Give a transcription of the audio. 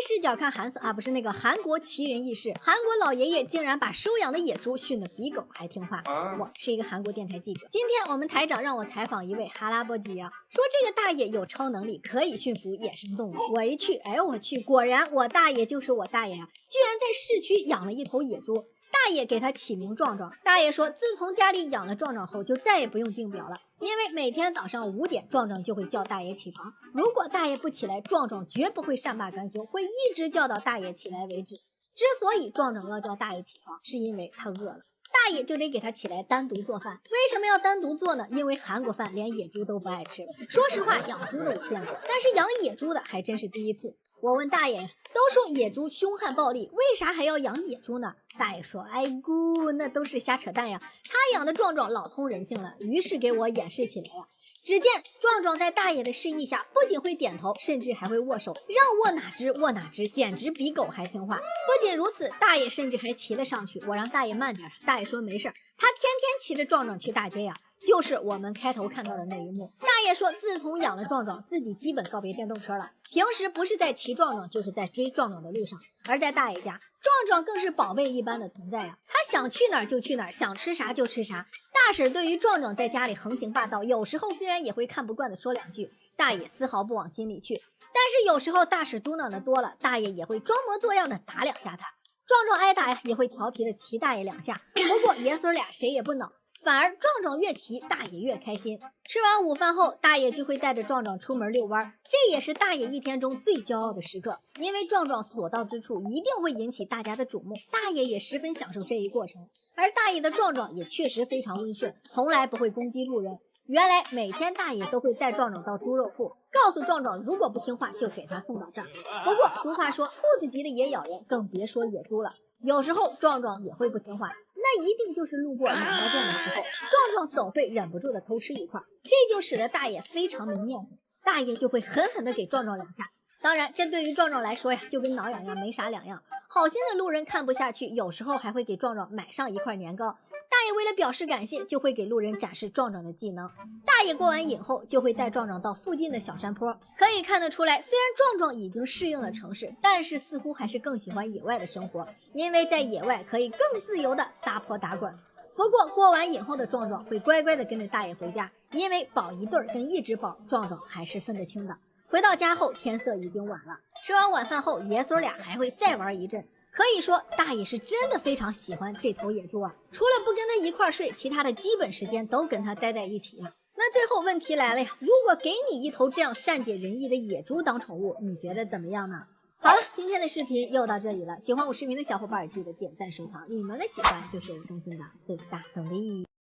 视角看韩国奇人异事，韩国老爷爷竟然把收养的野猪训得比狗还听话。我是一个韩国电台记者，今天我们台长让我采访一位哈拉波基啊，说这个大爷有超能力，可以驯服野生动物。我一去，哎呦我去，果然我大爷就是我大爷啊，居然在市区养了一头野猪。大爷给他起名壮壮。大爷说，自从家里养了壮壮后，就再也不用定表了，因为每天早上5点，壮壮就会叫大爷起床。如果大爷不起来，壮壮绝不会善罢甘休，会一直叫到大爷起来为止。之所以壮壮要叫大爷起床，是因为他饿了，大爷就得给他起来单独做饭。为什么要单独做呢？因为韩国饭连野猪都不爱吃。说实话，养猪的我见过，但是养野猪的还真是第一次。我问大爷，都说野猪凶悍暴力，为啥还要养野猪呢？大爷说，哎姑，那都是瞎扯淡呀，他养的壮壮老通人性了，于是给我演示起来呀。只见壮壮在大爷的示意下，不仅会点头，甚至还会握手，让握哪只握哪只，简直比狗还听话。不仅如此，大爷甚至还骑了上去。我让大爷慢点，大爷说没事，他天天骑着壮壮去大街呀。就是我们开头看到的那一幕。大爷说，自从养了壮壮，自己基本告别电动车了，平时不是在骑壮壮，就是在追壮壮的路上。而在大爷家，壮壮更是宝贝一般的存在呀，他想去哪儿就去哪儿，想吃啥就吃啥。大婶对于壮壮在家里横行霸道，有时候虽然也会看不惯的说两句，大爷丝毫不往心里去。但是有时候大婶嘟囔的多了，大爷也会装模作样的打两下他。壮壮挨打呀，也会调皮的骑大爷2下。不过爷孙俩谁也不恼，反而壮壮越骑，大爷越开心。吃完午饭后，大爷就会带着壮壮出门遛弯，这也是大爷一天中最骄傲的时刻，因为壮壮所到之处一定会引起大家的瞩目，大爷也十分享受这一过程。而大爷的壮壮也确实非常温顺，从来不会攻击路人。原来每天大爷都会带壮壮到猪肉铺，告诉壮壮如果不听话就给他送到这儿。不过俗话说，兔子急了也咬人，更别说野猪了。有时候壮壮也会不听话，那一定就是路过买包店的时候，壮壮总会忍不住的偷吃一块，这就使得大爷非常没面子，大爷就会狠狠的给壮壮2下。当然这对于壮壮来说呀，就跟挠痒痒没啥两样。好心的路人看不下去，有时候还会给壮壮买上一块年糕。大爷为了表示感谢，就会给路人展示壮壮的技能。大爷过完瘾后，就会带壮壮到附近的小山坡。可以看得出来，虽然壮壮已经适应了城市，但是似乎还是更喜欢野外的生活，因为在野外可以更自由的撒泼打滚。不过过完瘾后的壮壮会乖乖的跟着大爷回家，因为保一对跟一只保，壮壮还是分得清的。回到家后，天色已经晚了。吃完晚饭后，爷孙俩还会再玩一阵。可以说，大爷是真的非常喜欢这头野猪啊！除了不跟他一块睡，其他的基本时间都跟他待在一起呀。那最后问题来了呀，如果给你一头这样善解人意的野猪当宠物，你觉得怎么样呢？好了，今天的视频又到这里了。喜欢我视频的小伙伴记得点赞收藏，你们的喜欢就是我更新的最大动力。